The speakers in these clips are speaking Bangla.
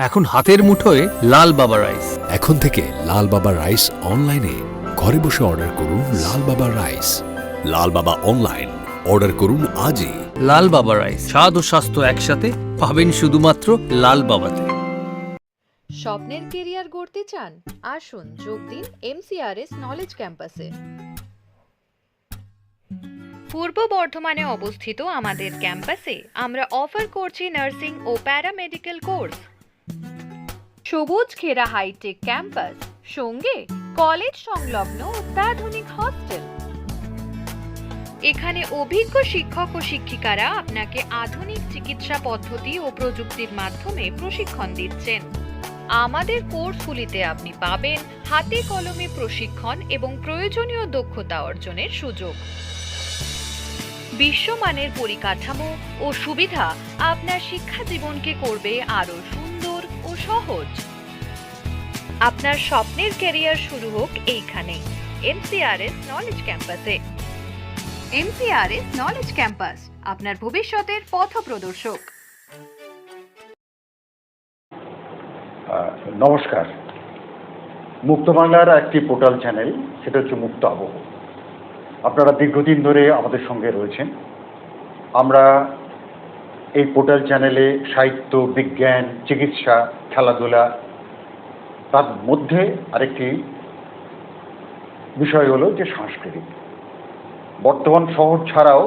এখন হাতের মুঠোয় লাল বাবা রাইস। এখন থেকে লাল বাবা রাইস অনলাইনে ঘরে বসে অর্ডার করুন। লাল বাবা রাইস, লাল বাবা অনলাইন, অর্ডার করুন আজই। লাল বাবা রাইস, স্বাদ ও স্বাস্থ্য একসাথে পাবেন শুধুমাত্র লাল বাবাতে। স্বপ্নের কেরিয়ার গড়তে চান? আসুন যোগ দিন MCRS নলেজ ক্যাম্পাসে। পূর্ব বর্ধমানে অবস্থিত আমাদের ক্যাম্পাসে আমরা অফার করছি নার্সিং ও প্যারামেডিক্যাল কোর্স। সবুজ ঘেরা হাইটেক ক্যাম্পাস, সঙ্গে কলেজ সংলগ্ন অত্যাধুনিক হস্টেল। এখানে অভিজ্ঞ শিক্ষক ও শিক্ষিকারা আপনাকে আধুনিক চিকিৎসা পদ্ধতি ও প্রযুক্তির মাধ্যমে প্রশিক্ষণ দিচ্ছেন। আমাদের কোর্সগুলিতে আপনি পাবেন হাতে কলমে প্রশিক্ষণ এবং প্রয়োজনীয় দক্ষতা অর্জনের সুযোগ। বিশ্বমানের পরিকাঠামো ও সুবিধা আপনার শিক্ষা জীবনকে করবে আরো সুন্দর ও সহজ। আপনার স্বপ্নের ক্যারিয়ার শুরু হোক এইখানে, MCRS নলেজ ক্যাম্পাসে। MCRS নলেজ ক্যাম্পাস, আপনার ভবিষ্যতের পথপ্রদর্শক। নমস্কার। মুক্ত বাংলার একটি পোর্টাল চ্যানেল, সেটা হচ্ছে মুক্ত আবহ। আপনারা দীর্ঘদিন ধরে আমাদের সঙ্গে রয়েছেন। আমরা এই পোর্টাল চ্যানেলে সাহিত্য, বিজ্ঞান, চিকিৎসা, খেলাধুলা, তার মধ্যে আরেকটি বিষয় হলো যে সাংস্কৃতিক। বর্তমান শহর ছাড়াও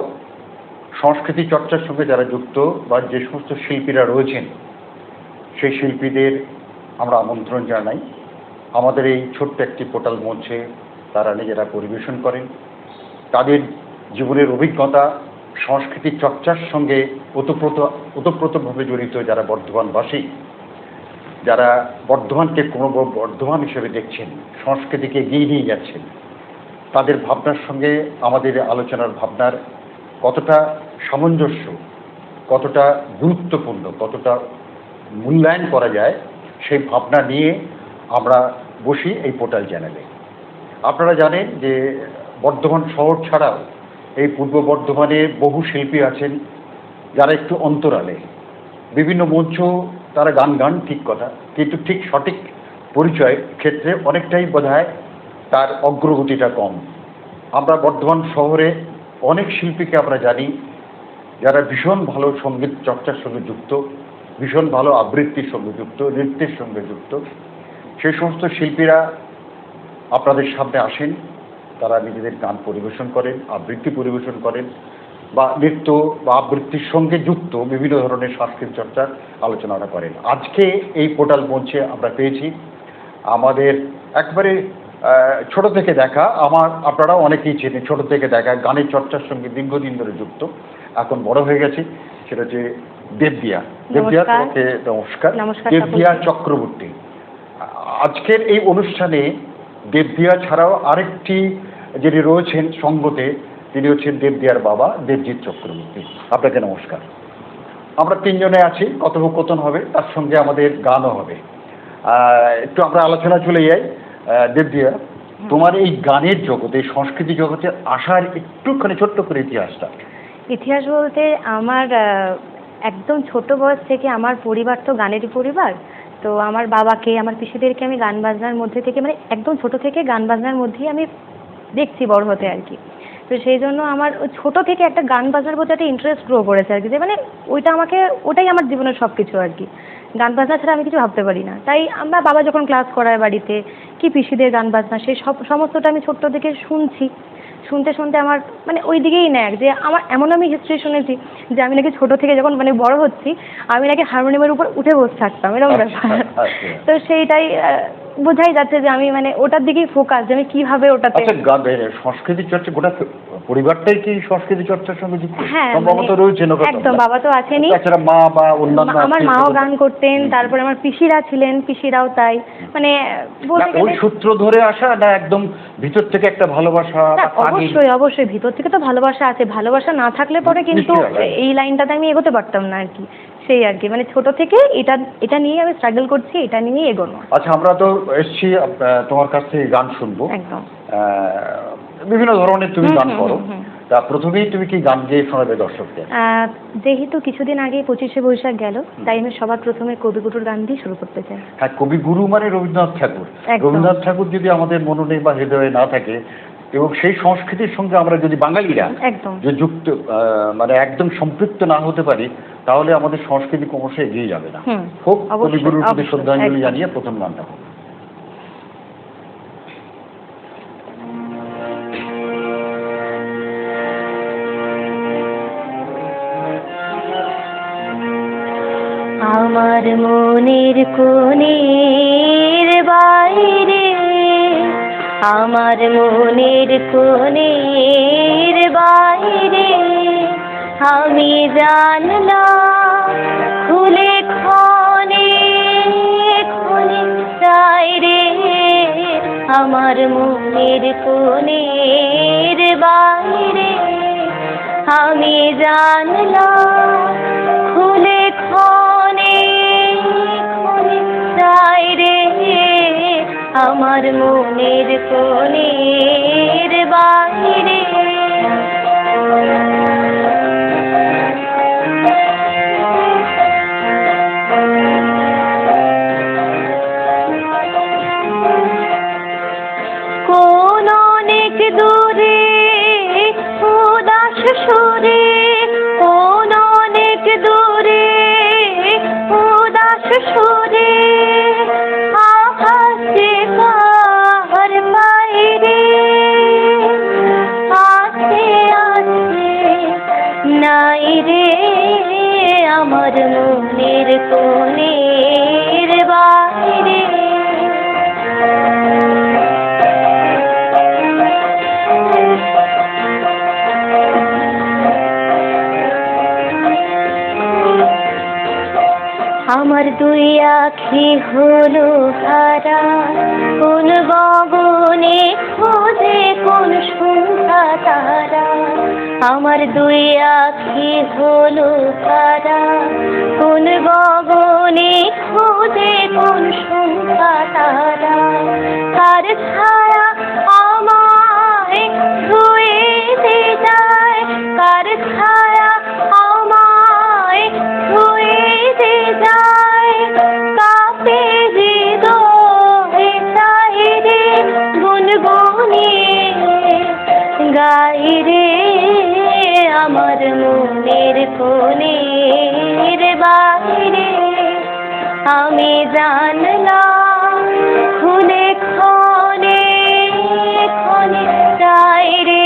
সংস্কৃতি চর্চার সঙ্গে যারা যুক্ত বা যে সমস্ত শিল্পীরা রয়েছেন, সেই শিল্পীদের আমরা আমন্ত্রণ জানাই আমাদের এই ছোট্ট একটি পোর্টাল মঞ্চে তারা নিজেরা পরিবেশন করেন। তাদের জীবনের অভিজ্ঞতা সংস্কৃতি চর্চার সঙ্গে ওতপ্রোতভাবে জড়িত যারা বর্ধমানবাসী, যারা বর্ধমানকে কোনো বর্ধমান হিসেবে দেখছেন, সংস্কৃতিকে এগিয়ে নিয়ে যাচ্ছেন, তাদের ভাবনার সঙ্গে আমাদের আলোচনার ভাবনার কতটা সামঞ্জস্য, কতটা গুরুত্বপূর্ণ, কতটা মূল্যায়ন করা যায়, সেই ভাবনা নিয়ে আমরা বসি এই পোর্টাল চ্যানেলে। আপনারা জানেন যে বর্ধমান শহর ছাড়াও এই পূর্ব বর্ধমানে বহু শিল্পী আছেন যারা একটু অন্তরালে বিভিন্ন মঞ্চ তারা গান ঠিক কথা, কিন্তু ঠিক সঠিক পরিচয় ক্ষেত্রে অনেকটাই বোধহয় তার অগ্রগতিটা কম। আমরা বর্ধমান শহরে অনেক শিল্পীকে আমরা জানি যারা ভীষণ ভালো সঙ্গীত চর্চার সঙ্গে যুক্ত, ভীষণ ভালো আবৃত্তির সঙ্গে যুক্ত, নৃত্যের সঙ্গে যুক্ত। সেই সমস্ত শিল্পীরা আপনাদের সামনে আসেন, তারা নিজেদের গান পরিবেশন করেন, আবৃত্তি পরিবেশন করেন, বা নৃত্য বা আবৃত্তির সঙ্গে যুক্ত বিভিন্ন ধরনের সাংস্কৃতিক চর্চার আলোচনাটা করেন। আজকে এই পোর্টাল মঞ্চে আমরা পেয়েছি আমাদের একবারে ছোট থেকে দেখা, আপনারা অনেকেই চেনেন, ছোট থেকে দেখা গানের চর্চার সঙ্গে দীর্ঘদিন ধরে যুক্ত, এখন বড় হয়ে গেছে, সেটা হচ্ছে দেবদিয়া। দেবদিয়া, তোমাকে নমস্কার। দেবদিয়া চক্রবর্তী। আজকের এই অনুষ্ঠানে দেবদিয়া ছাড়াও আরেকটি যিনি রয়েছেন সঙ্গতে, তিনি হচ্ছেন দেবদিয়ার বাবা দেবজিৎ চক্রবর্তী। আপনাকে নমস্কার। আমরা তিনজনে আছি, কথোপকথন হবে, তার সঙ্গে আমাদের গানও হবে। একটু আমরা আলোচনা চলে যাই। দেবদিয়া, তোমার এই গানের জগতে, সংস্কৃতি জগতে আসার একটুখানি ছোট্ট করে ইতিহাস বলতে আমার একদম ছোট বয়স থেকে আমার পরিবার তো গানেরই পরিবার। তো আমার বাবাকে, আমার পিসিদেরকে আমি গান বাজনার মধ্যে থেকে, মানে একদম ছোট থেকে গান বাজনার মধ্যেই আমি দেখছি বড় হতে আর কি। তো সেই জন্য আমার ছোট থেকে একটা গান বাজনার প্রতি একটা ইন্টারেস্ট গ্রো করেছে আর কি, যে মানে ওটাই আমার জীবনের সব কিছু আর কি। গান বাজনা ছাড়া আমি কিছু ভাবতে পারি না। তাই আমার বাবা যখন ক্লাস করায় বাড়িতে, কি পিসিদের গান বাজনা, সেই সমস্তটা আমি ছোট্ট থেকে শুনতে আমার মানে ওই দিকেই নেয়। যে আমার আমি হিস্ট্রি শুনেছি যে আমি নাকি ছোট থেকে যখন মানে বড় হচ্ছি, আমি নাকি হারমোনিয়ামের উপর উঠে বসে থাকতাম, এরকম ব্যাপার। তো সেইটাই বোঝাই যাচ্ছে যে আমি মানে ওটার দিকেই ফোকাস, যে আমি কিভাবে ওটাতে। সংস্কৃতি চর্চা গোটা পরিবারটাই কি সংস্কৃতি চর্চার সঙ্গে যুক্ত? হ্যাঁ, সম্ভবত রয়েছে। একদম, বাবা তো আছেনই, মা বা অন্যান্য, আমার মাও গান করতেন, তারপরে আমার পিসিরা ছিলেন, পিসিরাও তাই। মানে ওই সূত্র ধরে আসা না একদম ভিতর থেকে একটা ভালোবাসা? অবশ্যই ভিতর থেকে তো ভালোবাসা আছে। ভালোবাসা না থাকলে পরে কিন্তু এই লাইনটাতে আমি এগোতে পারতাম না আর কি। সেই আর কি, মানে ছোট থেকে এটা নিয়ে আমি স্ট্রাগল করছি, এটা নিয়েই এগোনো। আচ্ছা, আমরা তো এসছি তোমার কাছ থেকে গান শুনবো। একদম। বিভিন্ন ধরনের তুমি গান করো। তা প্রথমেই তুমি কি গান গেয়ে শোনাবে দর্শকদের? যেহেতু কিছুদিন আগে 25শে বৈশাখ গেল, তাই আমি সবার প্রথমে কবিগুরুর গান দিয়ে শুরু করতে চাই। হ্যাঁ, কবিগুরু মানে রবীন্দ্রনাথ ঠাকুর। একদম। রবীন্দ্রনাথ ঠাকুর যদি আমাদের মননে বা হৃদয়ে না থাকে এবং সেই সংস্কৃতির সঙ্গে আমরা যদি বাঙালিরা একদম যে যুক্ত মানে একদম সম্পৃক্ত না হতে পারি, তাহলে আমাদের সংস্কৃতি ক্রমশ এগিয়ে যাবে না। হোক, অবশ্যই, কবিগুরুর প্রতি অবশ্যই, শ্রদ্ধাঞ্জলি একদম। জানিয়ে প্রথম গানটা হোক। আমার মনের কোণের বাইরে, আমার মনের কোণের বাইরে আমি জানলাম খুলে ক্ষণে ক্ষণে চাই রে, আমার মনের কোণের বাইরে আমি জানলাম খুলে ক্ষণে ক্ষণে চাই রে, আমার মনের কোণের বাইরে। কোন অনেক দূরে উদাস সুরে, কোন অনেক দূরে উদাস সুরে আকাশে কার বাইরে আছে আছে নাই রে, আমার মনের কোণের বাইরে। আমার দুই আখি হলো হারা, কোন গগনে খোঁজে কোন সন্ধ্যা তারা, আমার দুই আখি হলো হারা, কোন গগনে খোঁজে কোন সন্ধ্যা তারা, কার ছায়া আমায় ধুয়ে দিয়ে যায়, কার ছায়া আমায় ধুয়ে দিয়ে যায়, কাপে হৃদয়ে চাই রে গুনগুনিয়ে গাই রে, আমার মনের কোণের বাইরে আমি জানলাম খুলে ক্ষণে ক্ষণে চাই রে,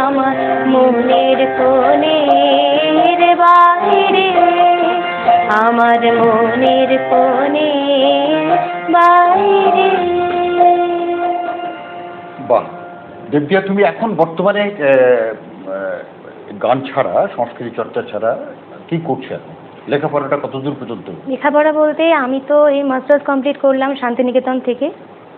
আমার মনের কোণের বাইরে, আমার মনের কোণের বাইরে। বাহ, দেবদিয়া, তুমি এখন বর্তমানে গান ছাড়া, সংস্কৃতি চর্চা ছাড়া কি করছো এখন? লেখাপড়াটা কতদূর পর্যন্ত? লেখাপড়া বলতে আমি তো এই মাস্টার্স কমপ্লিট করলাম শান্তিনিকেতন থেকে,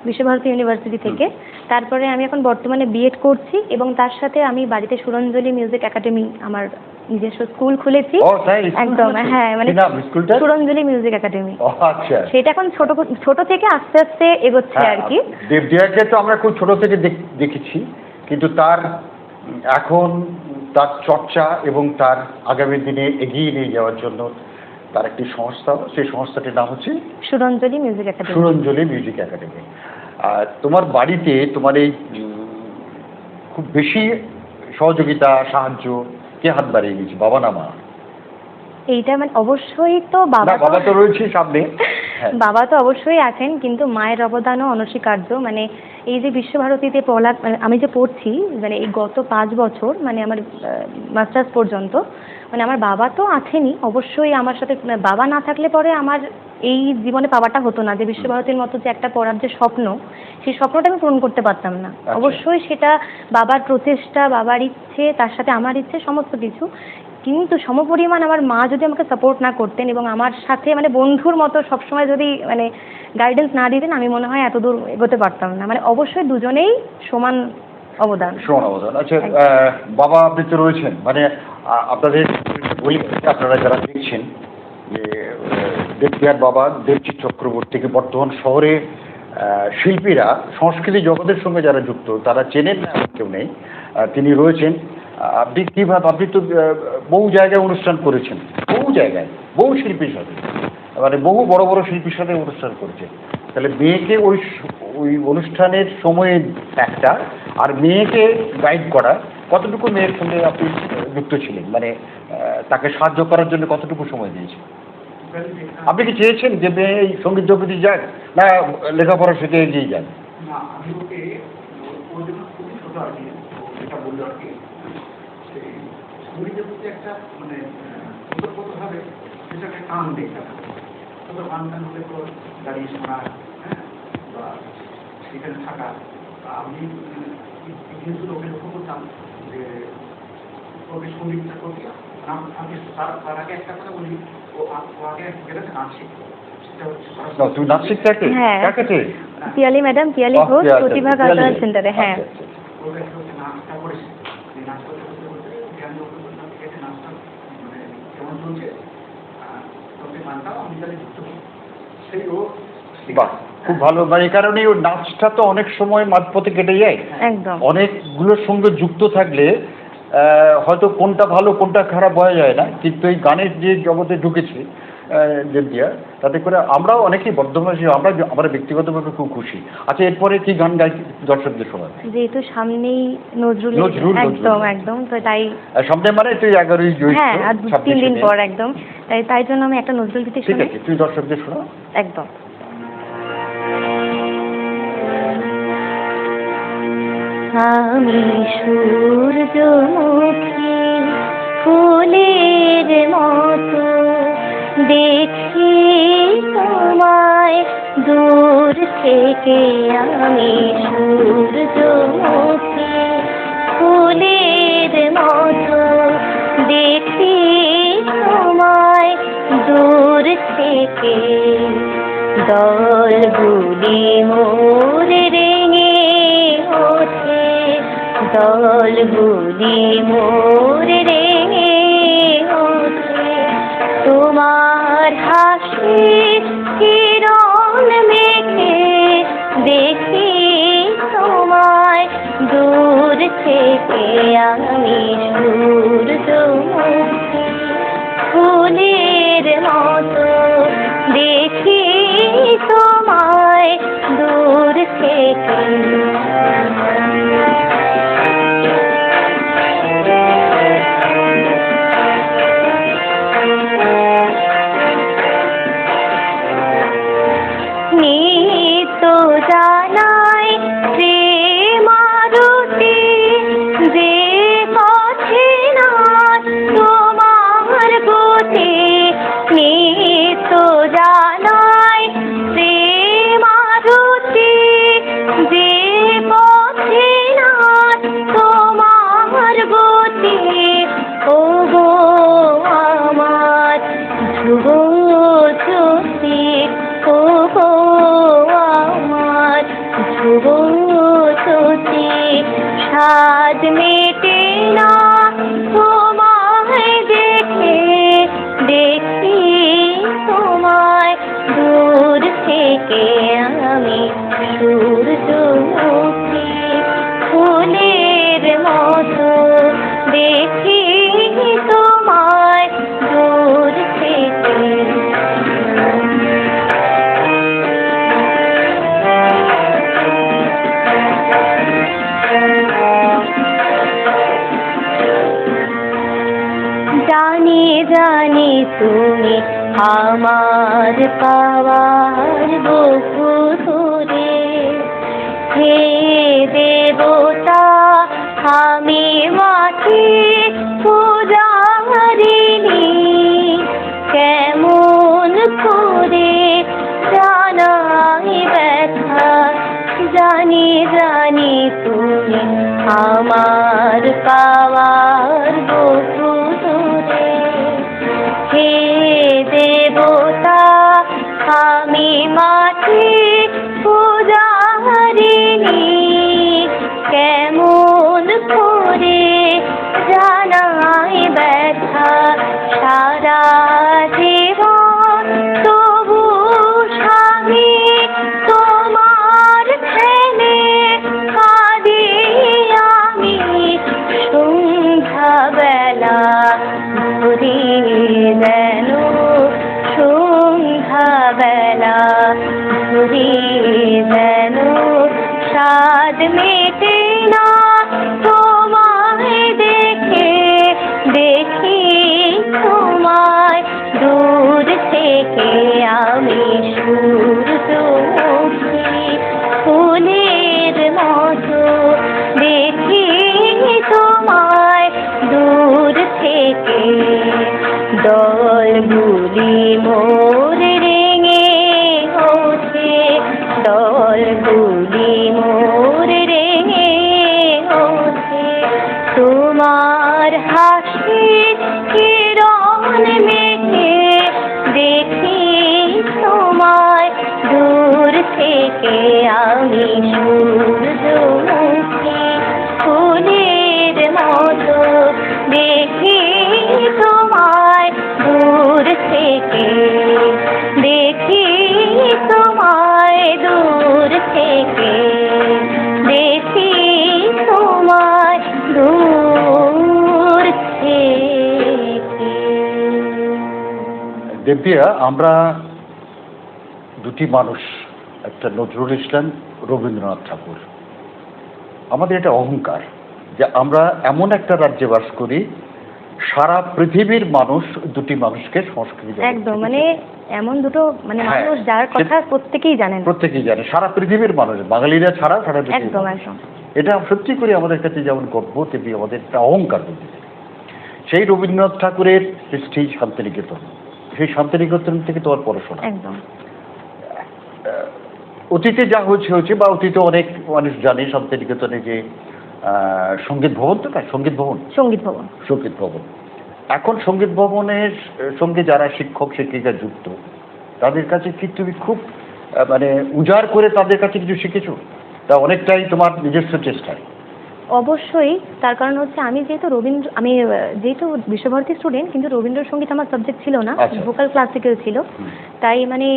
বিশ্বভারতী ইউনিভার্সিটি থেকে। তারপরে আমি এখন বর্তমানে বিএড করছি এবং তার সাথে আমি বাড়িতে সুরঞ্জলি মিউজিক একাডেমি আমার নিজস্ব স্কুল খুলেছি। ও তাই? একদম, হ্যাঁ, মানে কি নাম স্কুলটা? সুরঞ্জলি মিউজিক একাডেমি। ও আচ্ছা। সেটা এখন ছোট থেকে আস্তে আস্তে এগোচ্ছে আর কি। দেবদিয়াকে তো আমরা খুব ছোট থেকে দেখেছি, কিন্তু তার এখন তার চর্চা এবং তার আগামী দিনে এগিয়ে নিয়ে যাওয়ার জন্য তার একটি সংস্থা, সেই সংস্থাটির নাম হচ্ছে Suranjali music academy. Suranjali music academy. আর তোমার বাড়িতে তোমার এই খুব বেশি সহযোগিতা, সাহায্য কে হাত বাড়িয়ে দিয়েছে, বাবা না মা? এইটা মানে অবশ্যই তো বাবা তো রয়েছে সামনে। হ্যাঁ। বাবা তো অবশ্যই আছেন, কিন্তু মায়ের অবদানও অনস্বীকার্য। মানে এই যে বিশ্বভারতীতে আমি যে পড়ছি, মানে এই গত 5 বছর, মানে আমার মাস্টার্স পর্যন্ত, মানে আমার বাবা তো আছেনই অবশ্যই আমার সাথে। বাবা না থাকলে পরে আমার এই জীবনে পাওয়াটা হতো না, যে বিশ্বভারতীর মতো যে একটা পড়ার যে স্বপ্ন, সেই স্বপ্নটা আমি পূরণ করতে পারতাম না। অবশ্যই সেটা বাবার প্রচেষ্টা, বাবার ইচ্ছে, তার সাথে আমার ইচ্ছে, সমস্ত কিছু। কিন্তু সমপরিমাণ আমার মা যদি আমাকে সাপোর্ট না করতেন এবং আমার সাথে মানে বন্ধুর মতো সবসময় যদি মানে গাইডেন্স না দিতেন, আমি মনে হয় এত দূর এগোতে পারতাম না। মানে অবশ্যই দুজনেই সমান অবদান। আচ্ছা, বাবা আপনি তো রয়েছেন, মানে আপনাদের বলি, আপনারা যারা দেখছেন যে দেবদিয়ার বাবা দেবজিৎ চক্রবর্তীকে বর্তমান শহরে শিল্পীরা, সংস্কৃতি জগতের সঙ্গে যারা যুক্ত, তারা চেনেন না এমন কেউ নেই। তিনি রয়েছেন। আপনি কীভাবে, আপনি তো বহু জায়গায় অনুষ্ঠান করেছেন, বহু জায়গায় বহু শিল্পীর সাথে, মানে বহু বড় বড় শিল্পীর সাথে অনুষ্ঠান করেছেন। তাহলে মেয়েকে ওই অনুষ্ঠানের সময়ে একটা, আর মেয়েকে গাইড করা, কতটুকু মেয়ের সঙ্গে আপনি যুক্ত ছিলেন, মানে তাকে সাহায্য করার জন্য কতটুকু সময় দিয়েছেন? আপনি কি চেয়েছেন যে মেয়ে এই সঙ্গীত জগতে যাক, না লেখাপড়া শিখে এগিয়ে যান? না, আমি ওকে ওর জন্য খুবই ছোট আর কি, এটা বললো আর কি, সেই সঙ্গীতের প্রতি একটা মানে ওতপ্রোতভাবে সেটাকে টান দেয়, ছোটো গান টান হলে তো দাঁড়িয়ে শোনা, হ্যাঁ, বা সেখানে থাকা। আমি জিনিসগুলো ওকে লক্ষ্য করতাম যে ওকে সঙ্গীতটা করতে। আমি তার আগে একটা কথা বলি, ও আগে গেলেছে নাচ শিখতো। তুমি নাচ শিখতে? হ্যাঁ, কাকে? পিয়ালি ম্যাডাম, পিয়ালি ঘোষ, প্রতিভা কালচারাল সেন্টারে। হ্যাঁ, নাচটা করেছে, নাচ করতে করতে করতে জ্ঞান থেকে নাচটা মানে কেমন চলছে, তবে গানটাও আমি তাহলে যুক্ত করি, সেই ও। বাহ, খুব ভালো। মানে এই কারণেই ওর নাচটা তো অনেক সময় মাঝপথে কেটে যায়। একদম। অনেকগুলোর সঙ্গে যুক্ত থাকলে হয়তো কোনটা ভালো কোনটা খারাপ বোঝা যায় না, কিন্তু এই গানের যে জগতে ঢুকেছে দেবদিয়া, তাতে করে আমরাও অনেকেই বর্ধমানে, আমরা ব্যক্তিগতভাবে খুব খুশি। আচ্ছা, এরপরে কি গান গাই দর্শকদের শোনাবে? যেহেতু সামনেই নজরুল, একদম একদম, তো তাই সামনে মানে তুই 11ই জ্যৈষ্ঠ, হ্যাঁ, আর 3 দিন পর একদম, তাই জন্য আমি একটা নজরুল গীতি ঠিক শুনি। আছে, তুই দর্শকদের শোনা। একদম। আমি সূর্যমুখী ফুলের মতো দেখি তোমায় দূর থেকে, আমি সূর্যমুখী ফুলের মতো দেখি তোমায় দূর থেকে, দলগুলি মোর রেঙে ওঠে, দলগুলি মোর রেঙে ওঠে, তোমার হাসি কিরণ মেখে দেখি তোমায় দূর থেকে, আমি সূর্যমুখী ফুলের মতো দেখি তোমায় দূর থেকে। নিত জানাই প্রেমারতি, যে পথে না তোমার গতি, নিত জানাই প্রেমারতি, যে পথে না তোমার গতি, ও গো আমার ধ্রুব জ্যোতি, ও গো আমার ধ্রুব জ্যোতি, সাজ মেটে না তোমায় দেখে, দেখি তোমায় দূর থেকে, আমি সূর্যমুখী ফুলের মতো দেখি তোমায় দূর থেকে। জানি জানি তুমি আমার পাওয়ার বহু দূরে, হে দেবতা আমি মাটি পূজারিণী, কেমন করে জানাই ব্যথা, জানি জানি তুমি আমার পাওয়ার বহু দূরে, হে দেবতা আমি মাটি পূজারিণী, কেমন করে জানাই ব্যথা, সারা জীবন তবু স্বামী তোমার ধ্যানে কাঁদি আমি, বেলা ঘুরি যেন স্বাদ মেটে না তোমায় দেখে দেখি তোমায় দূর থেকে আমি সূর্যমুখী ফুলের মতো দেখি তোমায় দূর থেকে দলগুলি মোর রেঙে ওঠে দলগুলি মোর রেঙে ওঠে তোমার হাসির কিরণ মেঘে দেখি তোমায় দূর থেকে আমি সূর্যমুখী ফুলের মতো দেখি তোমায় দূর থেকে দেখি তোমায় দূর থেকে দেখি তোমায় দূর থেকে। দেবদিয়া, আমরা দুটি মানুষ, একটা নজরুল ইসলাম, রবীন্দ্রনাথ ঠাকুর। আমাদের এটা অহংকার যে আমরা এমন একটা রাজ্যে বাস করি, সারা পৃথিবীর মানুষ দুটি মানুষকে সংস্কৃতি জগৎ একদম থেকে মানে এমন দুটো মানে হ্যাঁ, মানুষ যার কথা প্রত্যেকেই জানেন। প্রত্যেকেই জানে, সারা পৃথিবীর মানুষ, বাঙালিরা ছাড়া সারা পৃথিবীর একদম মানুষ। একদম এটা সত্যি করে আমাদের কাছে যেমন গর্ব, তেমনি আমাদের একটা অহংকার বলতে চাই। সেই রবীন্দ্রনাথ ঠাকুরের সৃষ্টি শান্তিনিকেতন, সেই শান্তিনিকেতন থেকে তোমার পড়াশোনা। একদম অতীতে যা হয়েছে হয়েছে, বা অতীতে অনেক মানুষ জানে শান্তিনিকেতনে যে সঙ্গীত ভবন, তো না সঙ্গীত ভবন, সঙ্গীত ভবন। সঙ্গীত ভবন। এখন সঙ্গীত ভবনের সঙ্গে যারা শিক্ষক শিক্ষিকা যুক্ত, তাদের কাছে কি তুমি খুব মানে উজাড় করে তাদের কাছে কিছু শিখেছো? তা অনেকটাই তোমার নিজস্ব চেষ্টায়। অবশ্যই, তার কারণ হচ্ছে আমি যেহেতু বিশ্বভারতী স্টুডেন্ট, কিন্তু রবীন্দ্রসঙ্গীত আমার সাবজেক্ট ছিল না, আচ্ছা। ভোকাল ক্লাসিক্যাল ছিল। তাই মানে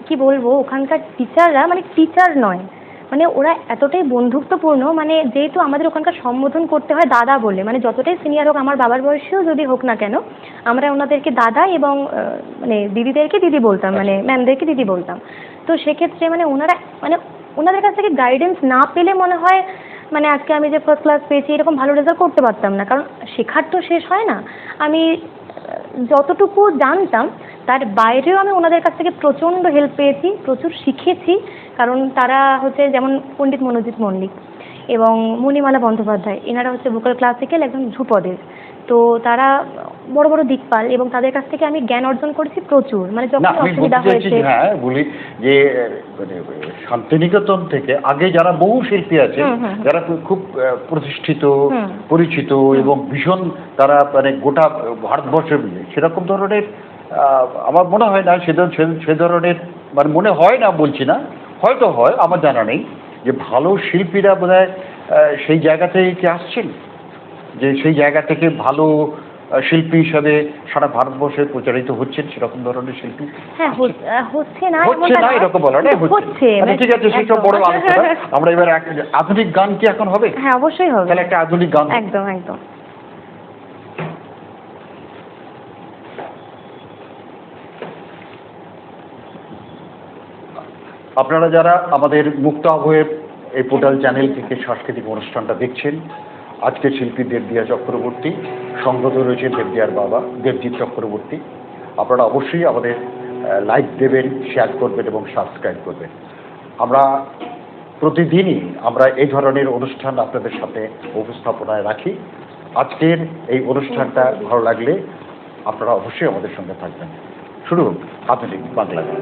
কি বলবো, ওখানকার টিচাররা মানে টিচার নয়, মানে ওরা এতটাই বন্ধুত্বপূর্ণ, মানে যেহেতু আমাদের ওখানকার সম্বোধন করতে হয় দাদা বলে, মানে যতটাই সিনিয়র হোক, আমার বাবার বয়সেও যদি হোক না কেন, আমরা ওনাদেরকে দাদা এবং মানে দিদিদেরকে দিদি বলতাম, মানে ম্যামদেরকে দিদি বলতাম। তো সেক্ষেত্রে মানে ওনাদের কাছ থেকে গাইডেন্স না পেলে মনে হয় মানে আজকে আমি যে ফার্স্ট ক্লাস পেয়েছি এরকম ভালো রেজাল্ট করতে পারতাম না, কারণ শেখার তো শেষ হয় না। আমি যতটুকু জানতাম তার বাইরেও আমি ওনাদের কাছ থেকে প্রচণ্ড হেল্প পেয়েছি, প্রচুর শিখেছি। কারণ তারা হচ্ছে যেমন পণ্ডিত মনোজিৎ মল্লিক এবং মণিমালা বন্দ্যোপাধ্যায়, এনারা হচ্ছে ভোকাল ক্লাসিক্যাল একদম ধ্রুপদের। তো তারা বড় বড় দিকপাল, এবং তাদের কাছ থেকে আমি জ্ঞান অর্জন করেছি প্রচুর, মানে না, যখন আমি অসুবিধা বলতে চাইছি, হয়েছে। হ্যাঁ বলি যে মানে শান্তিনিকেতন থেকে আগে যারা বহু শিল্পী আছে, যারা খুব প্রতিষ্ঠিত, পরিচিত এবং ভীষণ, তারা মানে গোটা ভারতবর্ষে মিলে সেরকম ধরনের আমার মনে হয় না, সে ধরনের মানে মনে হয় না, বলছি না, হয়তো হয়, আমার জানা নেই যে ভালো শিল্পীরা বোধহয় সেই জায়গা থেকে কি আসছেন, যে সেই জায়গা থেকে ভালো শিল্পী হিসাবে সারা ভারতবর্ষে প্রচারিত হচ্ছেন, সেরকম ধরনের শিল্পী। হ্যাঁ হচ্ছে না এরকম বলা না, হচ্ছে। মানে ঠিক আছে, সেসব বড় আলোচনা। আমরা এবার আধুনিক গান কি এখন হবে? হ্যাঁ অবশ্যই হবে, তাহলে একটা আধুনিক গান। একদম একদম। আপনারা যারা আমাদের মুক্ত আবহের এই পোর্টাল চ্যানেল থেকে সাংস্কৃতিক অনুষ্ঠানটা দেখছেন, আজকে শিল্পী দেবদিয়া চক্রবর্তী, সঙ্গত রয়েছেন দেবদিয়ার বাবা দেবজিৎ চক্রবর্তী। আপনারা অবশ্যই আমাদের লাইক দেবেন, শেয়ার করবেন এবং সাবস্ক্রাইব করবেন। আমরা প্রতিদিনই এই ধরনের অনুষ্ঠান আপনাদের সাথে উপস্থাপনায় রাখি। আজকের এই অনুষ্ঠানটা ভালো লাগলে আপনারা অবশ্যই আমাদের সঙ্গে থাকবেন। শুরু হোক আধুনিক বাংলা গান।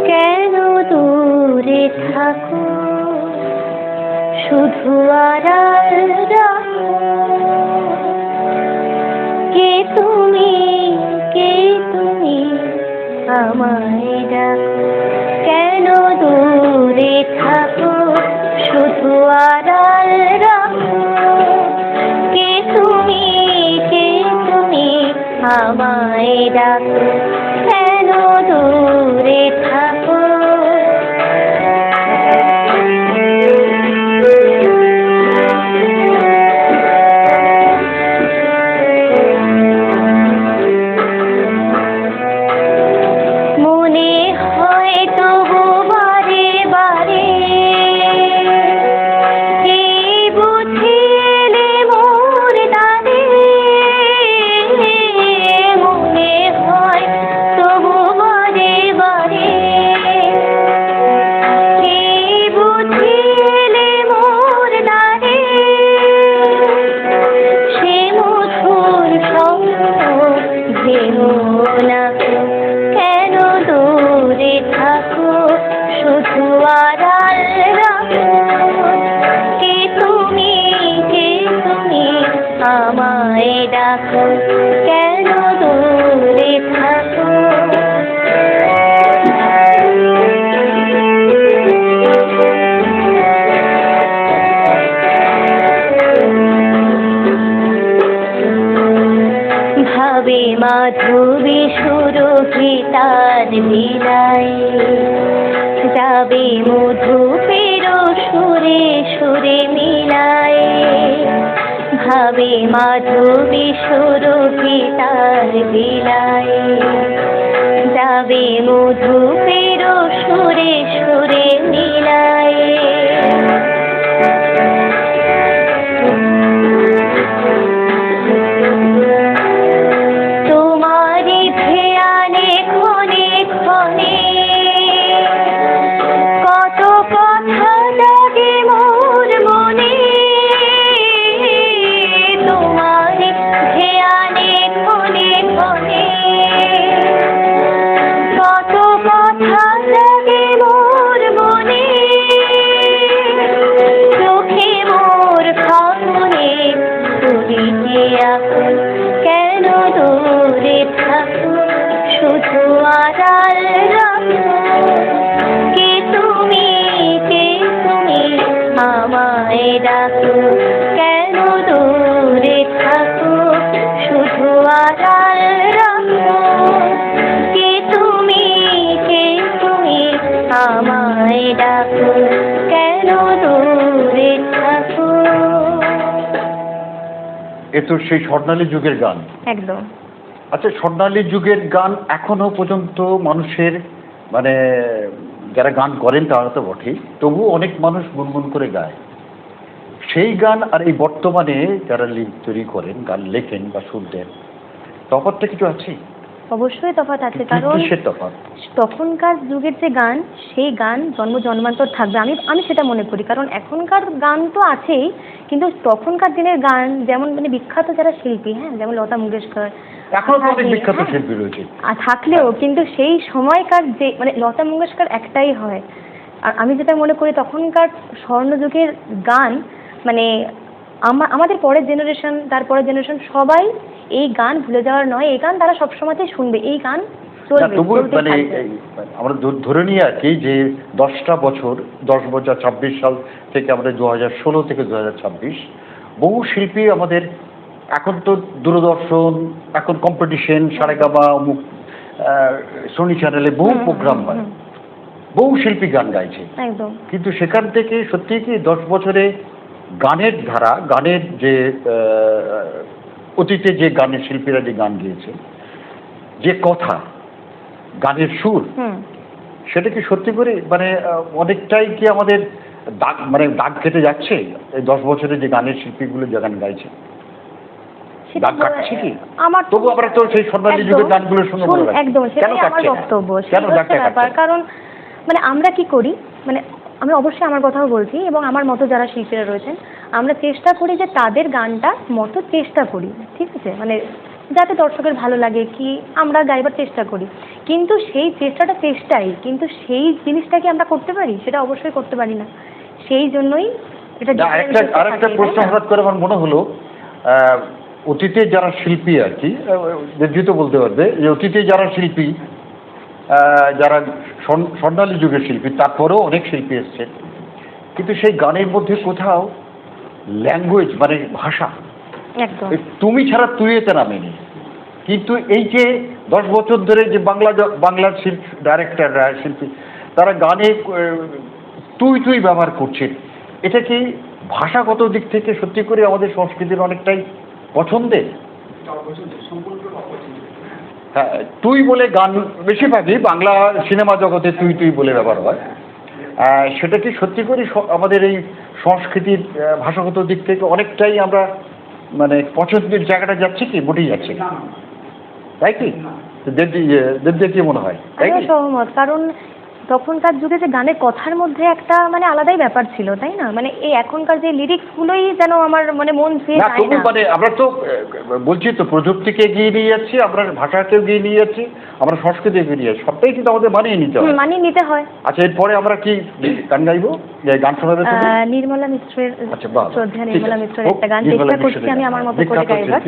কেন দূরে থাকো শুধু আড়াল রাখো, কে তুমি আমায় ডাকো, কেন দূরে থাকো শুধু আড়াল রাখো, কে তুমি আমায় ডাকো, কেন দূরে থাকো। কেন দূরে থাকো। ভাবে মাধবী সুরভিতার বিলায়, যাবে মধুপের সুরে সুরে মিলায়। ভাবে মাধবী সুরভিতার বিলায়, যাবে মধুপের সুরে সুরে মিলায়। তোমারি ধ্যানে ক্ষণে ক্ষণে কত কথা জাগে মোর মনে। তোমারি ধ্যানে ক্ষণে ক্ষণে কত কথা জাগে মোর মনে। চোখে মোর ফাগুনে তুলিতে আকুল, কেন দূরে থাকো শুধু আড়াল রাখো। কে তুমি আমায় ডাকো, কেন দূরে থাকো শুধু আড়াল রাখো। কে তুমি আমায় ডাকো, কেন দূরে থাকো। এ তো সেই স্বর্ণালী যুগের গান। একদম। আচ্ছা, স্বর্ণালী যুগের গান এখনো পর্যন্ত মানুষের মানে যারা গান করেন তারা তো বটেই, তবুও অনেক মানুষ গুনগুন করে গায়। সেই গান আর এই বর্তমানে যারা লিঙ্ক তৈরি করেন, গান লেখেন বা সুর দেন, তফাৎটা কিছু আছে? অবশ্যই তফাৎ আছে, কি কারণ কিসের তফাৎ? তখনকার যুগের যে গান, সেই গান জন্মান্তর থাকবে, আমি সেটা মনে করি। কারণ এখনকার গান তো আছেই, কিন্তু তখনকার দিনের গান যেমন মানে বিখ্যাত যারা শিল্পী, হ্যাঁ, যেমন লতা মঙ্গেশকর, এখনো তো অনেক বিখ্যাত শিল্পী রয়েছে আর থাকলেও কিন্তু সেই সময়কার যে মানে লতা মঙ্গেশকর একটাই হয়। আর আমি যেটা মনে করি তখনকার স্বর্ণযুগের গান মানে আমাদের পরের জেনারেশন, তারপরের জেনারেশন সবাই এই গান ভুলে যাওয়ার নয়, এই গান তারা সবসময়তেই শুনবে, এই গান চলবে। তবু মানে আমরা ধরে নিয়ে আর কি যে 10টা বছর, 10 বছর 26 সাল থেকে আমাদের 2016 থেকে 2026 বহু শিল্পী আমাদের, এখন তো দূরদর্শন, এখন কম্পিটিশন, সারেগামা, অমুক সোনি চ্যানেলে বহু প্রোগ্রাম হয়, বহু শিল্পী গান গাইছে। একদম। কিন্তু সেখান থেকে সত্যি কি 10 বছরে গানের ধারা, গানের যে অতীতে যে গানের শিল্পীরা যে গান গেয়েছে, যে কথা, গানের সুর, সেটা কি সত্যি করে মানে অনেকটাই কি আমাদের দাগ মানে দাগ কেটে যাচ্ছে এই 10 বছরে যে গানের শিল্পীগুলো যে গান গাইছে? দাগ কাটছে কি? তবু আমরা তো সেই স্বর্ণালী যুগের গানগুলো শুনে মনে রাখি। একদম, সেটাই আমার বক্তব্য। কেন দাগটা কাটছে? কারণ মানে আমরা কি করি, মানে আমি অবশ্যই আমার কথাও বলছি, এবং আমার মতো যারা শিল্পীরা রয়েছেন আমরা চেষ্টা করি যে তাদের গানটা মতো চেষ্টা করি, ঠিক আছে, মানে যাতে দর্শকের ভালো লাগে কি আমরা গাইবার চেষ্টা করি। কিন্তু সেই চেষ্টাটা চেষ্টাই, কিন্তু সেই জিনিসটা কি আমরা করতে পারি? সেটা অবশ্যই করতে পারি না। সেই জন্যই এটা আরেকটা প্রশ্ন হঠাৎ করে আমার মনে হলো, অতীতে যারা শিল্পী আর কি নির্জিত বলতে পারবে যে অতীতে যারা শিল্পী, যারা স্বর্ণালী যুগের শিল্পী, তারপরেও অনেক শিল্পী এসছে, কিন্তু সেই গানের মধ্যে কোথাও ল্যাঙ্গুয়েজ মানে ভাষা, তুমি ছাড়া তুই এতে নামেনি। কিন্তু এই যে 10 বছর ধরে যে বাংলার ডাইরেক্টররা, শিল্পী, তারা গানে তুই ব্যবহার করছেন, এটা কি ভাষাগত দিক থেকে সত্যি করে আমাদের সংস্কৃতির অনেকটাই পছন্দের? হ্যাঁ, তুই বলে গান বেশিরভাগই বাংলা সিনেমা জগতে তুই বলে ব্যবহার হয়, সেটা কি সত্যি করে আমাদের এই সংস্কৃতির ভাষাগত দিক থেকে অনেকটাই আমরা মানে পছন্দের জায়গাটা যাচ্ছে কি মোটেই যাচ্ছে, তাই কি? দেবদের কি মনে হয়? সহমত, কারণ তখনকার যুগে যে গানের কথার মধ্যে একটা মানে আলাদাই ব্যাপার ছিল, তাই না? মানে এই এখনকার যে লিরিক্স গুলোই যেন আমার মানে মন ছুঁয়ে যায় না। মানে আমরা তো বলছি তো প্রযুক্তিকে এগিয়ে নিয়ে যাচ্ছি, আমরা ভাষাকে এগিয়ে নিয়ে যাচ্ছি, আমরা সংস্কৃতি এগিয়ে নিয়ে যাচ্ছি, সবটাই কিন্তু আমাদের মানিয়ে নিতে হয়। আচ্ছা, এরপরে আমরা কি গান গাইবো, গান শোনাবে? নির্মলা মিত্রের, শ্রদ্ধা নির্মলা মিত্রের একটা গান চেষ্টা করছি আমি আমার মতো করে গাইবার।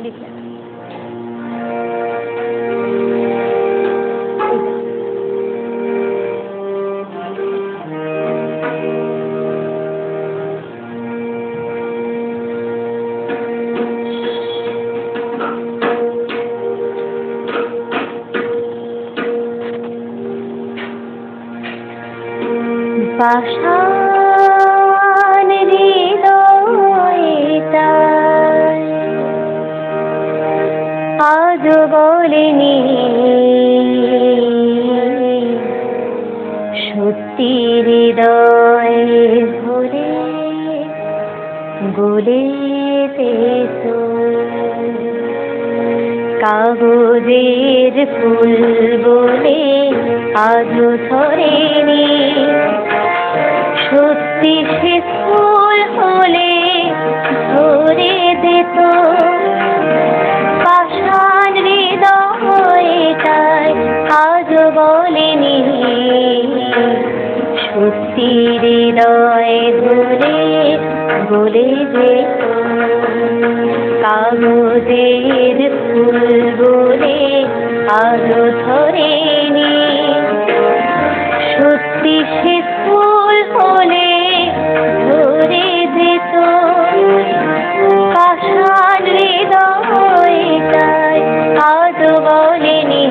লিখে পাষাণ হৃদয়টায় আজ বলেনি সত্যি হৃদয় ভরে গলেতে তো কাগজের ফুল বলে আজও ধরেনি সত্যি সে ফুল হলে ধরে দিত পাষাণ হৃদয়টায় আজ বলেনি সত্যি হৃদয় ধরে গলে যেত কাগজের ফুল বলে আজও ধরেনি সত্যি সে ফুল হলে ধরে যেত পাষাণ হৃদয়টায় আজ বলেনি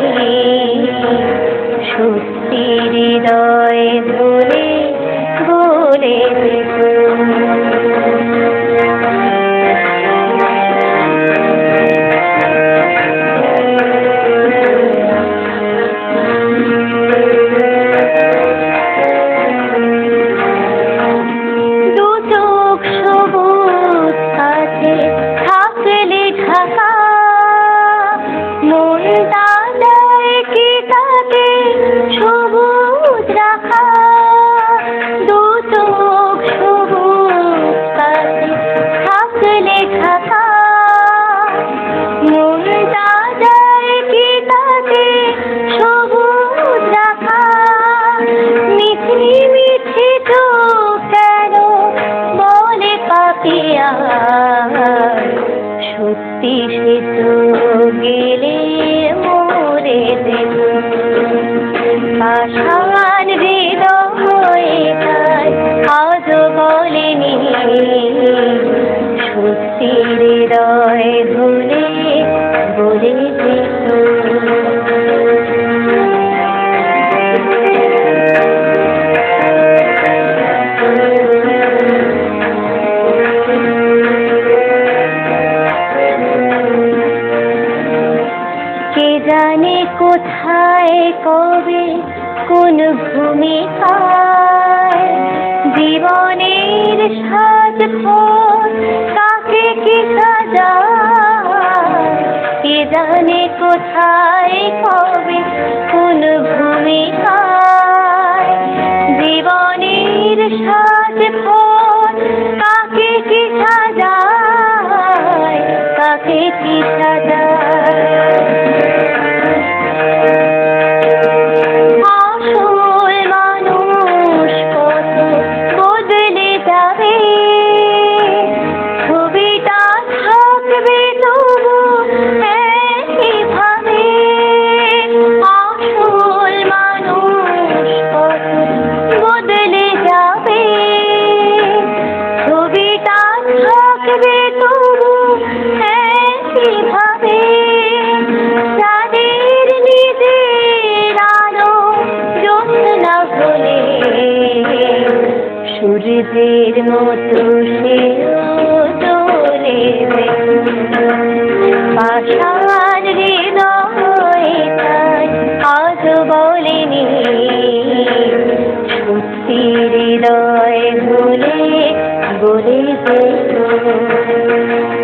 সত্যি হৃদয় ধরে গলে যেত সত্যি সে তো গেলে মরে যেত পাষাণ হৃদয়টায় আজ বলেনি সত্যি হৃদয় ধরে গলে যেত জানে কোথায় কবে কোন ভূমিকায় জীবনের সাজ কাকে কি সাজায় কে জানে কোথায় কবে কোন ভূমিকায় জীবনের সাজ কাকে কি সাজায় কাকে কি সাজায় সূর্যের মতো সে তোলে পাষাণ হৃদয়টায় আজ বলেনি সত্যি হৃদয় ভুলে গলে যেত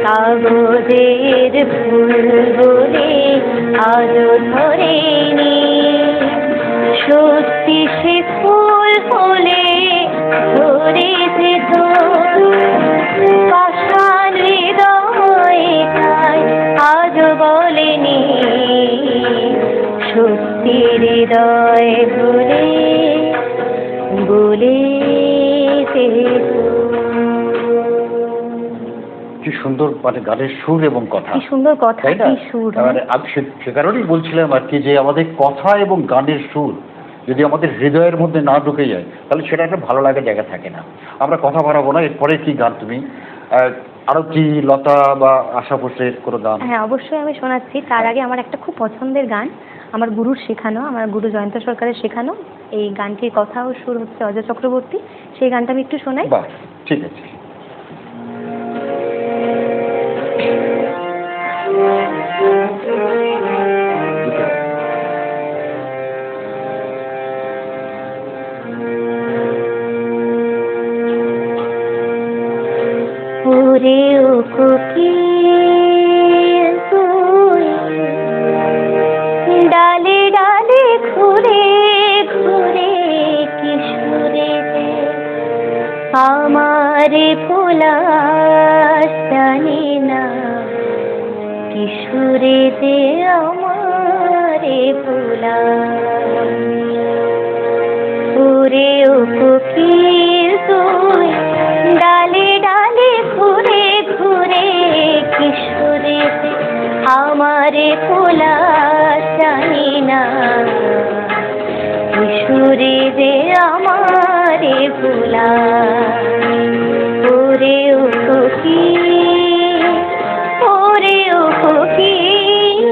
কাগজের ফুল বলে আজ ধরেনি সত্যি সে ফুল হলে ধরে যেত পাষাণ হৃদয়টায় আজ বলেনি সত্যি হৃদয় ভুলে গলে যেত। কি সুন্দর সুন্দর মানে গানের সুর এবং কথা, কি সুন্দর কথা, তাই না? কি সুর। মানে আমি সে কারণেই বলছিলাম আর কি, যে আমাদের কথা এবং গানের সুর যদি আমাদের হৃদয়ের মধ্যে না ঢুকে যায় তাহলে সেটা একটা ভালো লাগার জায়গা থাকে না। আমরা কথা বাড়াবো না, এরপরে কি গান তুমি আরো কি লতা বা আশা ভোসলের কোনো গান? হ্যাঁ, অবশ্যই আমি শোনাচ্ছি। তার আগে আমার একটা খুব পছন্দের গান, আমার গুরুর শেখানো, আমার গুরু জয়ন্ত সরকারের শেখানো। এই গানটির কথা ও সুর হচ্ছে অজয় চক্রবর্তী। সেই গানটা আমি একটু শোনাই। বাহ, ঠিক আছে। ওরে ও কোকিল তুই ডালে ডালে ঘুরে ঘুরে কি সুরে দে আমারে ভোলাস জানি না, কি সুরে দে আমারে ভোলাস। ওরে ও কোকিল তুই ডালে ডালে ঘুরে ঘুরে কি সুরে দে আমারে ভোলাস জানি না, কি সুরে দে আমারে ভোলাস। ওরে ও কোকিল, ওরে ও কোকিল।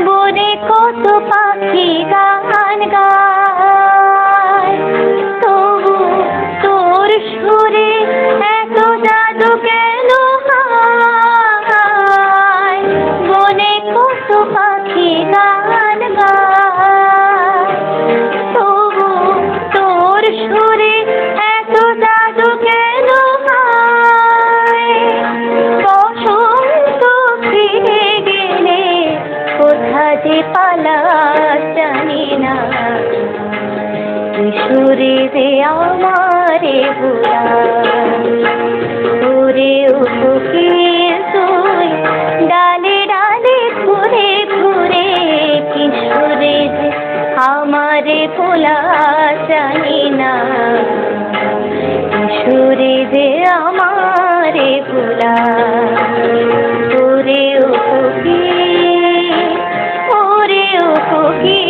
বনে কত পাখি গান গায়, তবু তোর সুরে এত জাদু কেন হায়। বনে কত পাখি গান গায়, তবু তোর সুরে এত জাদু কেন হায়। বসন্ত ফিরে গেলে কোথা যে পালাস জানি না, কি সুরে দে আমারে ভোলাস। ওরে ও কোকিল তুই ডালে ডালে ঘুরে ঘুরে কি সুরে দে আমারে ভোলাস জানি না, কি সুরে দে আমারে ভোলাস। ওরে ও কোকিল, ওরে ও কোকিল।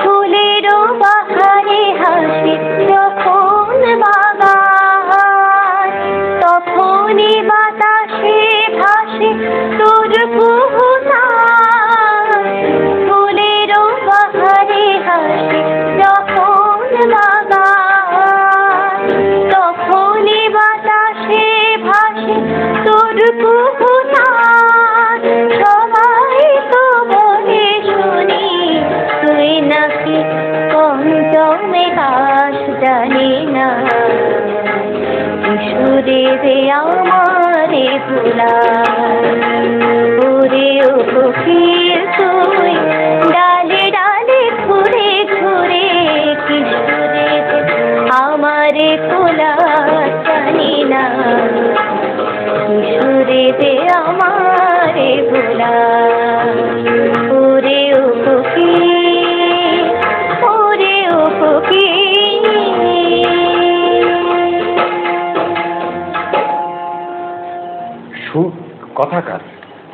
ফুলেরও বাহারে হাসি যখন বাগান, তখনই বাতাসে ভাসে তোর কুহুতান। ফুলেরও বাহারে হাসি যখন বাগান, তখনই বাতাসে ভাসে তোর কুহুতান। সবাই তো বলে শুনি তুই নাকি পঞ্চমে কাশ জানি না, কি সুরে দে আমারে ভোলাস। ওরে ও কোকিল তুই ডালে ডালে ঘুরে ঘুরে কি সুরে দে আমারে ভোলাস জানি না, কি সুরে দে আমারে ভোলাস। ওরে ও কোকিল, ওরে ও কোকিল। সুর কথাকার,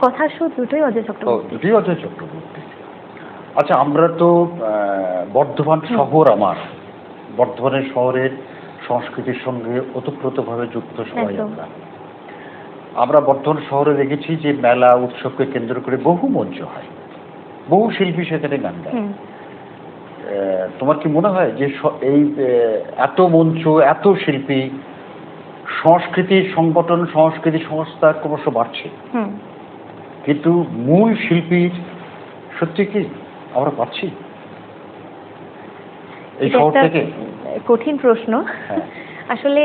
কথা সুর দুটোই অজয় চক্রবর্তী। দুটি অজয় চক্রবর্তী। আচ্ছা, আমরা তো বর্ধমান শহর, আমার বর্ধমানের শহরের সংস্কৃতির সঙ্গে ওতপ্রোতভাবে যুক্ত সবাই। একদম। আমরা বর্ধমান শহরে দেখেছি যে মেলা উৎসবকে কেন্দ্র করে বহু মঞ্চ হয়, বহু শিল্পী সেখানে গান গায়। তোমার কি মনে হয় যে এই এত মঞ্চ, এত শিল্পী, সংস্কৃতির সংগঠন, সংস্কৃতি সংস্থা ক্রমশ বাড়ছে, কিন্তু মূল শিল্পীর সত্যি কি আমরা পাচ্ছি এই শহর থেকে? কঠিন প্রশ্ন। আসলে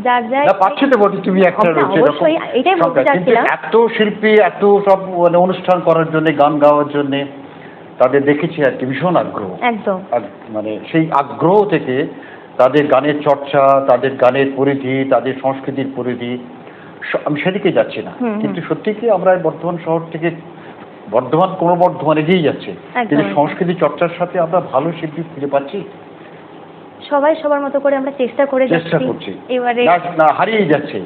যার যার না পাচ্ছি তো বটি, তুমি একটা রয়েছে এরকম অবশ্যই এটাই বলতে সংখ্যা। কিন্তু চাচ্ছিলাম। এত শিল্পী এত সব মানে অনুষ্ঠান করার জন্য, গান গাওয়ার জন্য তাদের দেখেছি আর কি ভীষণ আগ্রহ। একদম মানে সেই আগ্রহ থেকে তাদের গানের চর্চা, তাদের গানের পরিধি, তাদের সংস্কৃতির পরিধি, আমি সেদিকে যাচ্ছি না। কিন্তু সত্যি কি আমরা বর্ধমান শহর থেকে ক্রমবর্ধমান এগিয়ে যাচ্ছে, কিন্তু সংস্কৃতি চর্চার সাথে আমরা ভালো শিল্পী খুঁজে পাচ্ছি? সবাই সবার মতো করে আমরা চেষ্টা করছি, এবারে না হারিয়ে যাচ্ছে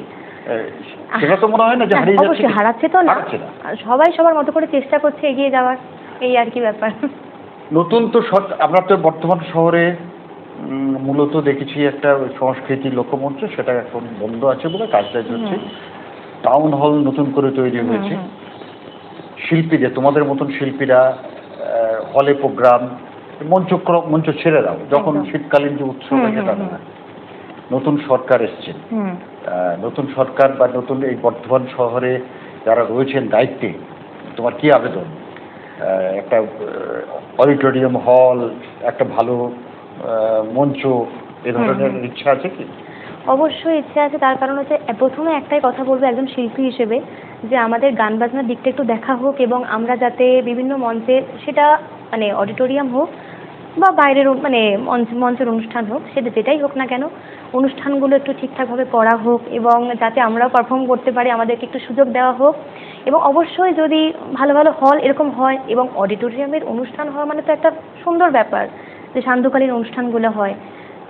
সেটা তো মনে হয় না যে হারিয়ে যাচ্ছে? অবশ্যই হারাচ্ছে তো না, সবাই সবার মতো করে চেষ্টা করছে এগিয়ে যাওয়ার, এই আর কি ব্যাপার। নতুন তো আমরা তো বর্তমান শহরে মূলত দেখেছি একটা সংস্কৃতি লোকমঞ্চ, সেটা এখন বন্ধ আছে বলে কাজটা হচ্ছে। টাউন হল নতুন করে তৈরি হয়েছে, শিল্পীদের তোমাদের মতন শিল্পীরা হলে প্রোগ্রাম, মঞ্চ ছেড়ে দাও, যখন শীতকালীন যে উৎসব সেটা না। নতুন সরকার এসছে, নতুন সরকার বা নতুন এই বর্ধমান শহরে যারা রয়েছেন দায়িত্বে, তোমার কি আবেদন? একটা অডিটোরিয়াম হল, একটা ভালো মঞ্চ, এ ধরনের ইচ্ছা আছে কি? অবশ্যই ইচ্ছে আছে, তার কারণ হচ্ছে প্রথমে একটাই কথা বলবো একজন শিল্পী হিসেবে, যে আমাদের গান বাজনার দিকটা একটু দেখা হোক এবং আমরা যাতে বিভিন্ন মঞ্চে, সেটা মানে অডিটোরিয়াম হোক বা বাইরের মানে মঞ্চের অনুষ্ঠান হোক, সেটা যেটাই হোক না কেন, অনুষ্ঠানগুলো একটু ঠিকঠাকভাবে করা হোক এবং যাতে আমরাও পারফর্ম করতে পারি, আমাদেরকে একটু সুযোগ দেওয়া হোক। এবং অবশ্যই যদি ভালো ভালো হল এরকম হয়, এবং অডিটোরিয়ামের অনুষ্ঠান হওয়া মানে তো একটা সুন্দর ব্যাপার, যে সান্ধ্যকালীন অনুষ্ঠানগুলো হয়,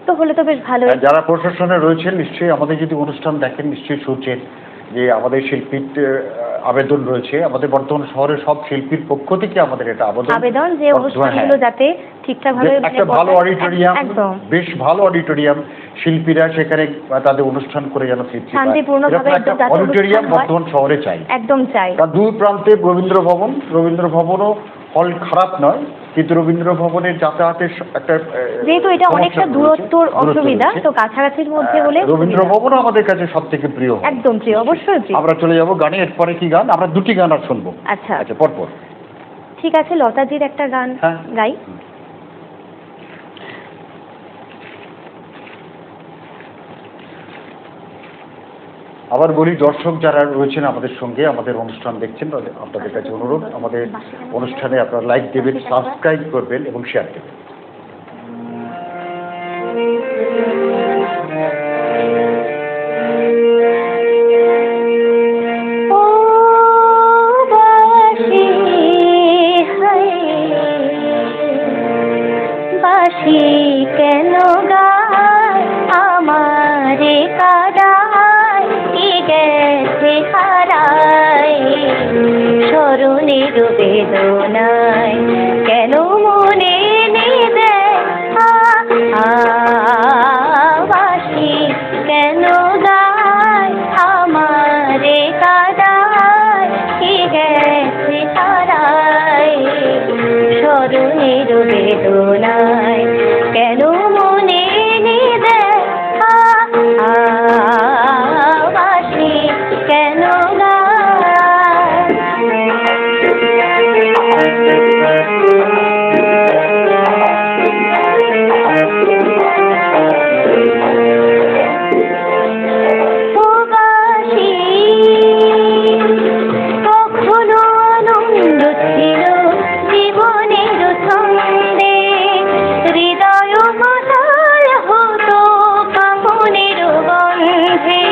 তো হলে তো বেশ ভালো। যারা প্রশাসনে রয়েছেন নিশ্চয়ই আমাদের যদি অনুষ্ঠান দেখেন নিশ্চয়ই শুনছেন যে আমাদের শিল্পীর আবেদন রয়েছে, আমাদের বর্তমান শহরের সব শিল্পীর পক্ষ থেকে আমাদের এটা আবেদন যে অনুষ্ঠানগুলো যাতে ঠিকঠাকভাবে একটা ভালো অডিটোরিয়াম, বেশ ভালো অডিটোরিয়াম, শিল্পীরা সেখানে তাদের অনুষ্ঠান করে যেন শান্তিপূর্ণভাবে অডিটোরিয়াম বর্তমান শহরে চাই, একদম চাই। কারণ দুই প্রান্তে রবীন্দ্র ভবনও হল খারাপ নয়, কিন্তু রবীন্দ্র ভবনের যাতায়াতের একটা, যেহেতু এটা অনেকটা দূরত্বর অসুবিধা, তো কাছাকাছির মধ্যে হলে রবীন্দ্র ভবনও আমাদের কাছে সব থেকে প্রিয়। একদম প্রিয়, অবশ্যই প্রিয়। আমরা চলে যাবো গানে, এরপরে কি গান? আমরা দুটি গান আর শুনবো। আচ্ছা আচ্ছা, পরপর। ঠিক আছে, লতাজির একটা গান গাই। আবার বলি, দর্শক যারা রয়েছেন আমাদের সঙ্গে, আমাদের অনুষ্ঠান দেখছেন, আপনাদের কাছে অনুরোধ, আমাদের অনুষ্ঠানে আপনারা লাইক দেবেন, সাবস্ক্রাইব করবেন এবং শেয়ার দেবেন। কেন গায় আমারে কাদায়, কি গেছে হারায় স্মরণের বেদনায়, কেন মনে নিদে বাসি, কেন গায় আমারে কাদায়, কি গেছে হারায় স্মরণের বেদনায়, কেন মনে নিদে বাসি, কেন কখনো আনন্দ ছিল জীবনের ছন্দে, হৃদয় মশাল হতো কামনের গন্ধে,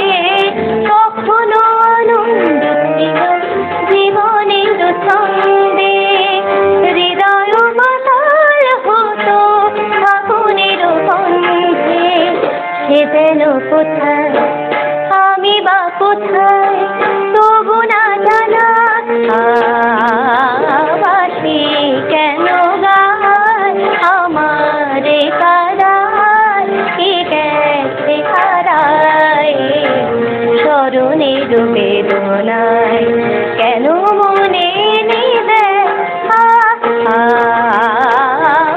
কখনো আনন্দ ছিল জীবনের ছন্দে, হৃদয় মশাল হতো কামনের গন্ধে, সে যেন কোথায় আমি বা কোথায় তবু না জানা বাসি, কেন গায় আমারে কাদায়, কি গেছে হারায় স্মরণের বেদনায়, কেন মনে নিদে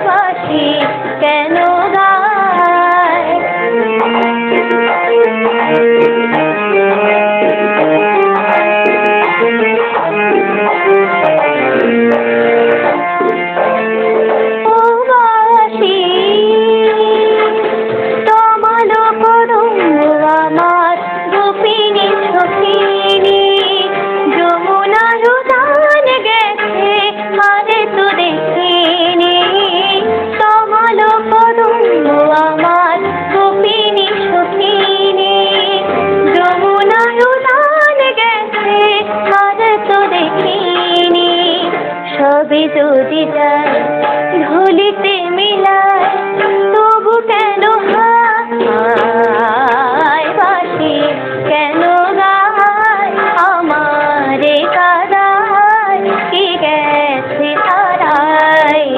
বাসি, কেন গায়। তমাল করুণ সবে যদি যায় ঢলিতে মিলায় তবু কেন হায় বাসি কেন গায় আমারে কাদায় কি গেছে তারায়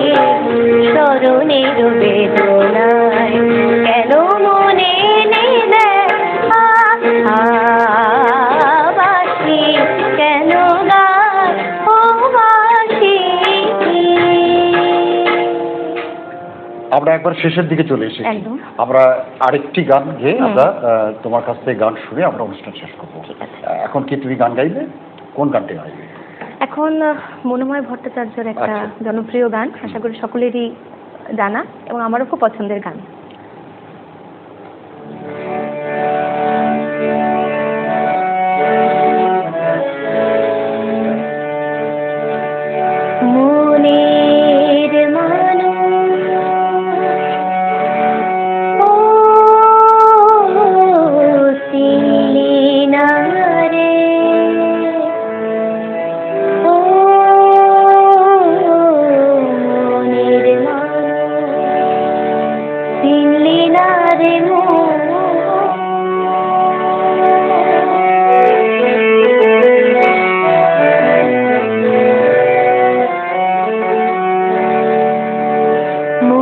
স্মরণের বেদনায় কেন মনে নিলে বাসি কেন গায় ও বাসি। আমরা একবার শেষের দিকে চলে এসেছি। একদম। আমরা আরেকটি গান গেয়ে আমরা তোমার কাছ থেকে গান শুনে আমরা অনুষ্ঠান শেষ করবো। এখন কি তুমি গান গাইবে? কোন গানটি গাইবে? এখন মনোময় ভট্টাচার্যের একটা আচ্ছা। জনপ্রিয় গান, আশা করি সকলেরই জানা এবং আমারও খুব পছন্দের গান। মনের মানুষ ও চিনলি না রে, ও মনের মানুষ চিনলি না রে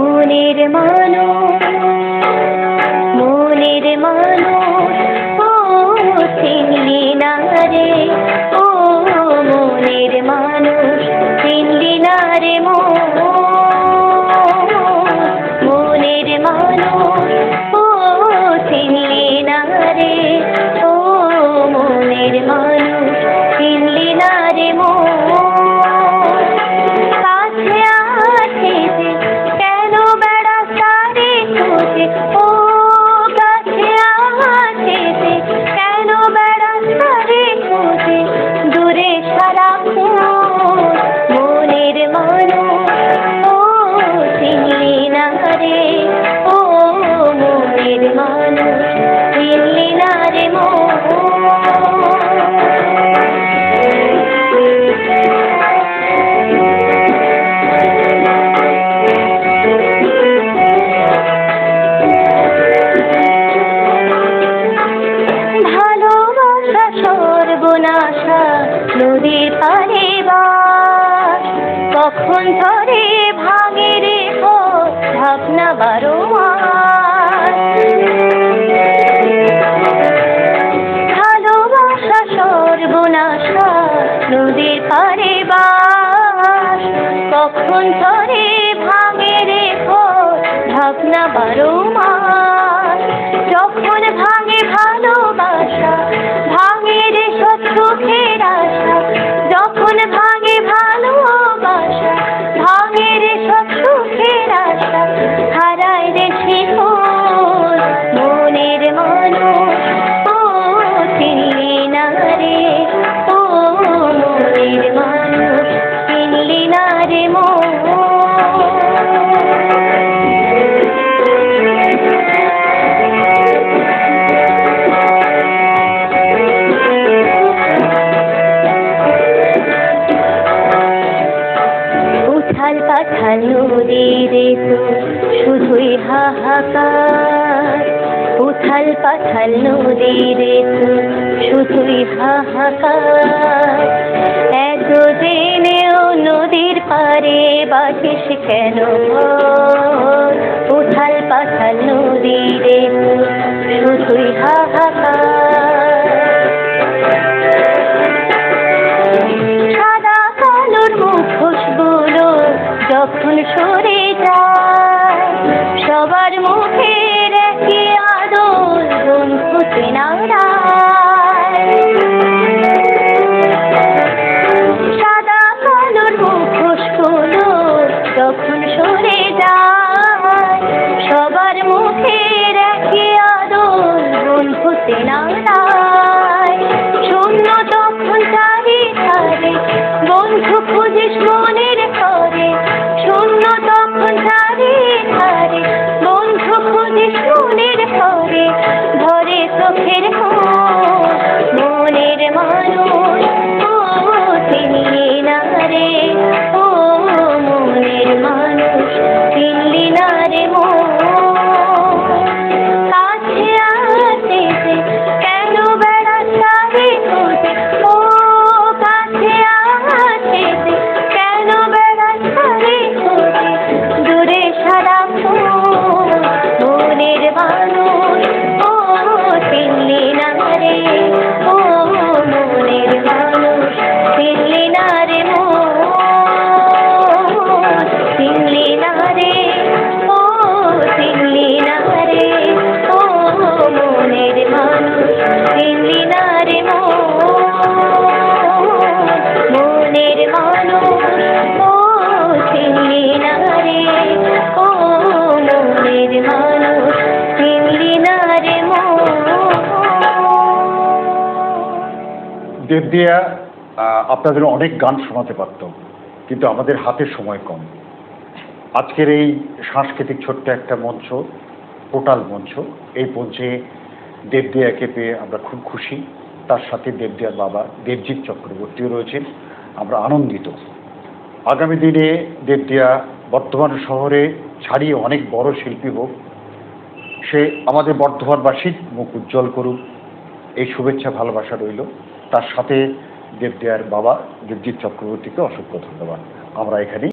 মনের মানুষ, মনের মানুষ ও চিনলি না রে, ও মনের মানুষ চিনলি না রে মনের মানুষ ও চিনলি না রে, ও মনের মানুষ চিনলি না রে কাছে আছে যে কেন বেড়া সারে খোঁজে, ও কাছে আছে যে কেন বেড়া সারে খোঁজে দূরে সারা মনের মানুষ ও চিনলি না রে, ও মনের মানুষ চিনলি না রে ভালোবাসা সর্বনাশা নদীর পারে বাস, কখন ধরে ভাঙে রে ভাবনা বারো ভালোবাসা সর্বনাশা নদীর পারে বাস, কখন ধরে ভাঙে রে ভাবনা বারো যখন ভাঙে ভালোবাসা ভাঙে রে সব সুখের আশা, যখন ভাঙে ভালোবাসা ভাঙে রে সব সুখের আশা হারায় রে শিকড় মনের মানুষ ও চিনলি না রে, ও মনের মানুষ চিনলি না রে উথাল পাথাল নদীর তো শুধুই হাহাকার, উথাল পাথাল নদীর তো শুধুই হাহাকার, এতদিনেও নদীর পারে বাটিস কেন ভয়, উথাল পাথাল নদীর তো শুধুই হাহাকার, সাদা কালোর মুখোশগুলো যখন সরে যায় সবার মুখের একই আদর বন্ধু চেনারায়, সাদা কালোর মুখোশগুলো যখন সরে যায় সবার মুখের একই আদর বন্ধু চেনারায়, শূন্য তখন চারিধারে বন্ধু খুঁজিস মনের ঘরে, শূন্য তখন চারিধারে বন্ধু খুঁজিস মনের ঘরে, ধরে চোখের মনের মানুষ ও চিনলি না রে, ও রে ও মনের মানুষ চিনলি না রে দেবদিয়া আপনাদের অনেক গান শোনাতে পারত, কিন্তু আমাদের হাতে সময় কম। আজকের এই সাংস্কৃতিক ছোট্ট একটা মঞ্চ, টোটাল মঞ্চ, এই মঞ্চে দেবদিয়াকে পেয়ে আমরা খুব খুশি। তার সাথে দেবদিয়ার বাবা দেবজিৎ চক্রবর্তীও রয়েছেন, আমরা আনন্দিত। আগামী দিনে দেবদিয়া বর্ধমান শহরে ছাড়িয়ে অনেক বড় শিল্পী হোক, সে আমাদের বর্ধমানবাসীর মুখ উজ্জ্বল করুক, এই শুভেচ্ছা ভালোবাসা রইল। তার সাথে দেবদিয়ার বাবা দেবজিৎ চক্রবর্তীকে অসংখ্য ধন্যবাদ। আমরা এখানেই